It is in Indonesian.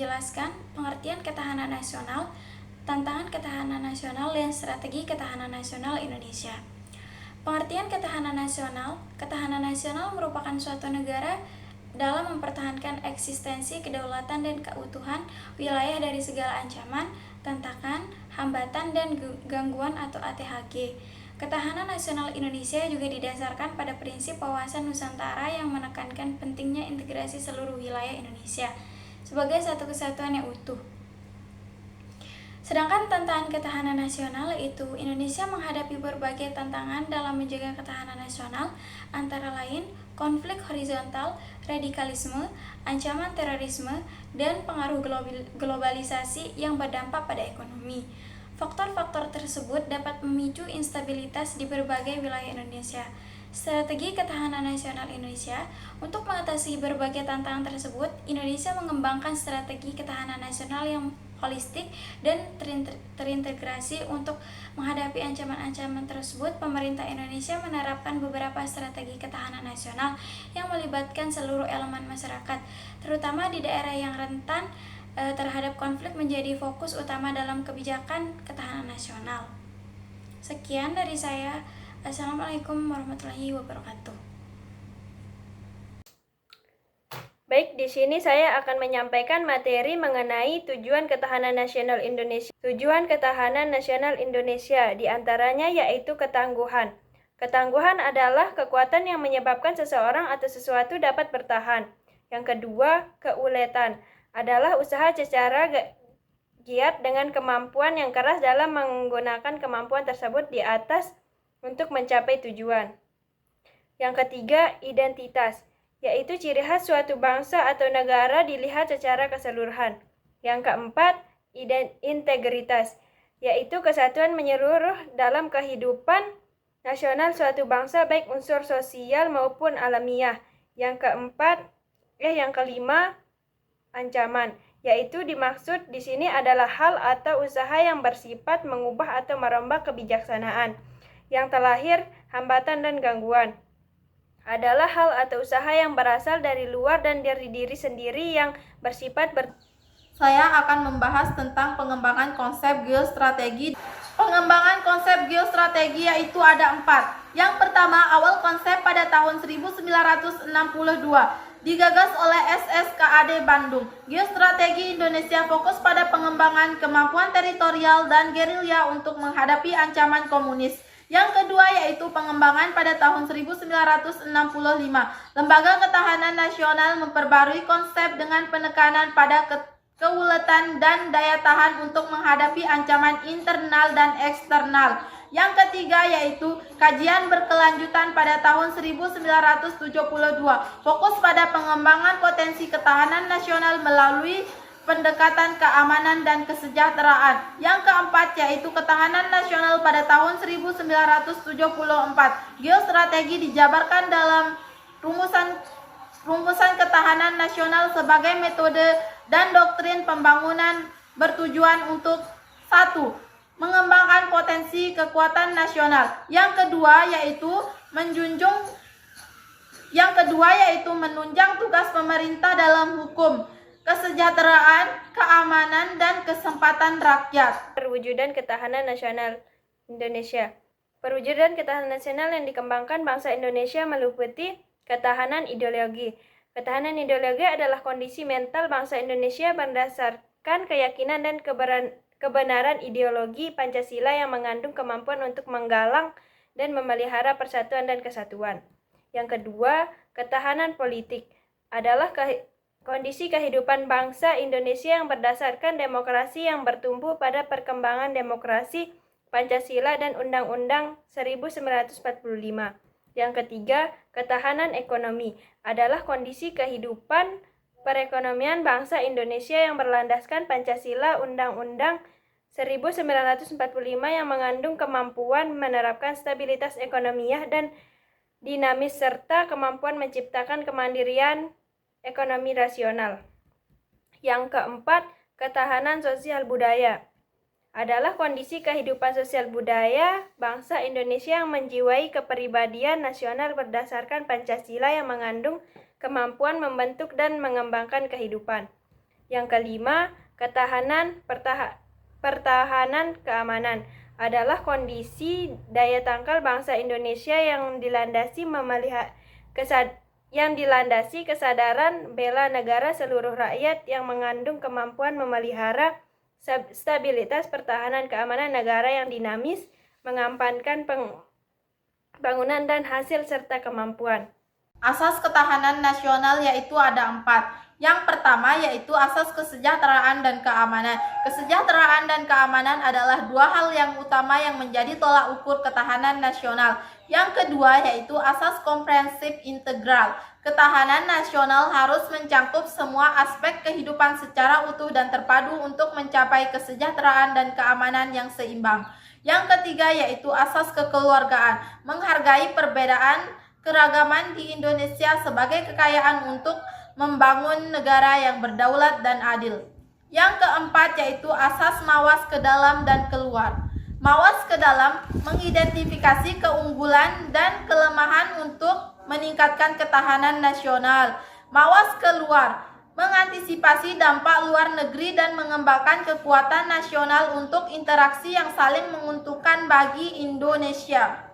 menjelaskan pengertian ketahanan nasional, tantangan ketahanan nasional, dan strategi ketahanan nasional Indonesia. Pengertian ketahanan nasional merupakan suatu negara dalam mempertahankan eksistensi, kedaulatan, dan keutuhan wilayah dari segala ancaman, tantangan, hambatan, dan gangguan atau ATHG. Ketahanan nasional Indonesia juga didasarkan pada prinsip wawasan Nusantara yang menekankan pentingnya integrasi seluruh wilayah Indonesia sebagai satu kesatuan yang utuh. Sedangkan tantangan ketahanan nasional yaitu Indonesia menghadapi berbagai tantangan dalam menjaga ketahanan nasional, antara lain konflik horizontal, radikalisme, ancaman terorisme, dan pengaruh globalisasi yang berdampak pada ekonomi. Faktor-faktor tersebut dapat memicu instabilitas di berbagai wilayah Indonesia. Strategi ketahanan nasional Indonesia. Untuk mengatasi berbagai tantangan tersebut, Indonesia mengembangkan strategi ketahanan nasional yang holistik dan terintegrasi. Untuk menghadapi ancaman-ancaman tersebut, pemerintah Indonesia menerapkan beberapa strategi ketahanan nasional yang melibatkan seluruh elemen masyarakat, terutama di daerah yang rentan terhadap konflik menjadi fokus utama dalam kebijakan ketahanan nasional. Sekian dari saya. Assalamualaikum warahmatullahi wabarakatuh. Baik, di sini saya akan menyampaikan materi mengenai tujuan ketahanan nasional Indonesia. Tujuan ketahanan nasional Indonesia diantaranya yaitu ketangguhan. Ketangguhan adalah kekuatan yang menyebabkan seseorang atau sesuatu dapat bertahan. Yang kedua, keuletan adalah usaha secara giat dengan kemampuan yang keras dalam menggunakan kemampuan tersebut di atas untuk mencapai tujuan. Yang ketiga, identitas, yaitu ciri khas suatu bangsa atau negara dilihat secara keseluruhan. Yang keempat, integritas, yaitu kesatuan menyeluruh dalam kehidupan nasional suatu bangsa baik unsur sosial maupun alamiah. Yang kelima, ancaman, yaitu dimaksud di sini adalah hal atau usaha yang bersifat mengubah atau merombak kebijaksanaan. Yang terakhir, hambatan dan gangguan adalah hal atau usaha yang berasal dari luar dan dari diri sendiri yang bersifat Saya akan membahas tentang pengembangan konsep geostrategi. Pengembangan konsep geostrategi yaitu ada 4. Yang pertama, awal konsep pada tahun 1962 digagas oleh SSKAD Bandung. Geostrategi Indonesia fokus pada pengembangan kemampuan teritorial dan gerilya untuk menghadapi ancaman komunis. Yang kedua yaitu pengembangan pada tahun 1965. Lembaga Ketahanan Nasional memperbarui konsep dengan penekanan pada keuletan dan daya tahan untuk menghadapi ancaman internal dan eksternal. Yang ketiga yaitu kajian berkelanjutan pada tahun 1972, fokus pada pengembangan potensi ketahanan nasional melalui pendekatan keamanan dan kesejahteraan. Yang keempat yaitu ketahanan nasional pada tahun 1974. Geostrategi dijabarkan dalam rumusan ketahanan nasional sebagai metode dan doktrin pembangunan bertujuan untuk 1. Mengembangkan potensi kekuatan nasional. Yang kedua yaitu menunjang tugas pemerintah dalam hukum, kesejahteraan, keamanan, dan kesempatan rakyat. Perwujudan ketahanan nasional Indonesia. Perwujudan ketahanan nasional yang dikembangkan bangsa Indonesia meliputi ketahanan ideologi. Ketahanan ideologi adalah kondisi mental bangsa Indonesia berdasarkan keyakinan dan kebenaran ideologi Pancasila yang mengandung kemampuan untuk menggalang dan memelihara persatuan dan kesatuan. Yang kedua, ketahanan politik adalah kondisi kehidupan bangsa Indonesia yang berdasarkan demokrasi yang bertumbuh pada perkembangan demokrasi, Pancasila, dan Undang-Undang 1945. Yang ketiga, ketahanan ekonomi adalah kondisi kehidupan perekonomian bangsa Indonesia yang berlandaskan Pancasila, Undang-Undang 1945 yang mengandung kemampuan menerapkan stabilitas ekonomiah dan dinamis serta kemampuan menciptakan kemandirian ekonomi rasional. Yang keempat, ketahanan sosial budaya adalah kondisi kehidupan sosial budaya bangsa Indonesia yang menjiwai kepribadian nasional berdasarkan Pancasila yang mengandung kemampuan membentuk dan mengembangkan kehidupan. Yang kelima, pertahanan keamanan adalah kondisi daya tangkal bangsa Indonesia yang dilandasi kesadaran bela negara seluruh rakyat yang mengandung kemampuan memelihara stabilitas pertahanan keamanan negara yang dinamis, mengedepankan pembangunan dan hasil serta kemampuan. Asas ketahanan nasional yaitu ada 4. Yang pertama yaitu asas kesejahteraan dan keamanan. Kesejahteraan dan keamanan adalah dua hal yang utama yang menjadi tolak ukur ketahanan nasional. Yang kedua yaitu asas komprehensif integral. Ketahanan nasional harus mencakup semua aspek kehidupan secara utuh dan terpadu untuk mencapai kesejahteraan dan keamanan yang seimbang. Yang ketiga yaitu asas kekeluargaan. Menghargai perbedaan keragaman di Indonesia sebagai kekayaan untuk membangun negara yang berdaulat dan adil. Yang keempat yaitu asas mawas ke dalam dan keluar. Mawas ke dalam mengidentifikasi keunggulan dan kelemahan untuk meningkatkan ketahanan nasional. Mawas keluar mengantisipasi dampak luar negeri dan mengembangkan kekuatan nasional untuk interaksi yang saling menguntungkan bagi Indonesia.